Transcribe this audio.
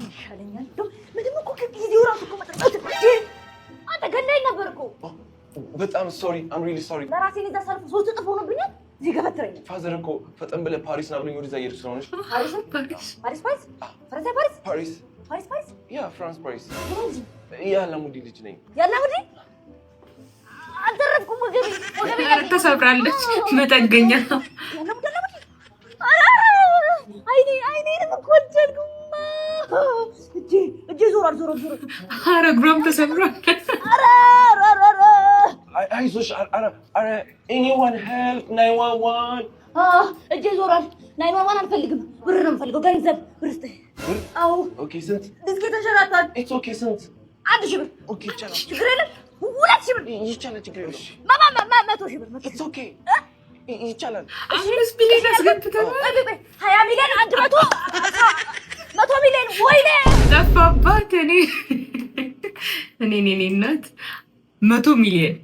ይሻለኛል። ምንም እኮ ከጊዜው ራሱ እኮ መጠጣት አንተ ገናኝ ነበር እኮ። በጣም ሶሪ አም ሪሊ ሶሪ። ለራሴ እዛ ሰልፍ 3 እጥፍ ሆኖብኛል። እዚህ ገፈትረኛል። ፋዘር እኮ ፈጠን ብለህ ፓሪስ ና ብሎኝ ወደዛ እየሄድኩ ስለሆነች። ፓሪስ ፈረንሳይ ፓሪስ ያ ፍራንስ ፓሪስ የአላሙዲ ልጅ ነኝ። የአላሙዲ አልተረፍኩም። ወገቤ ተሰብራለች። መጠገኛ አይኔንም እኮ አልቻልኩም። እጄ ዞሯል። ኧረ እግሯም ተሰብሯል። አይዞሽ። ኧረ ኤኒዋን ሄልፕ 911 እጄ ዞሯል። 911 አልፈልግም። ብር ነው የምፈልገው። ገንዘብ ብር ስጠኝ። አዎ ኦኬ። ስንት? ድስኬ ተሸራታል። ኢትስ ኦኬ። ስንት? 1,000 ብር። ኦኬ ይቻላል። ችግር የለም። 2,000 ብር ይቻላል። ችግር የለም። 100,000 ብር። ኢትስ ኦኬ ይቻላል። 5 ሚሊዮን አስገብተናል። 20 ሚሊዮን 100 ሚሊዮን ወይኔ ጠፋባት። እኔ እናት 100 ሚሊዮን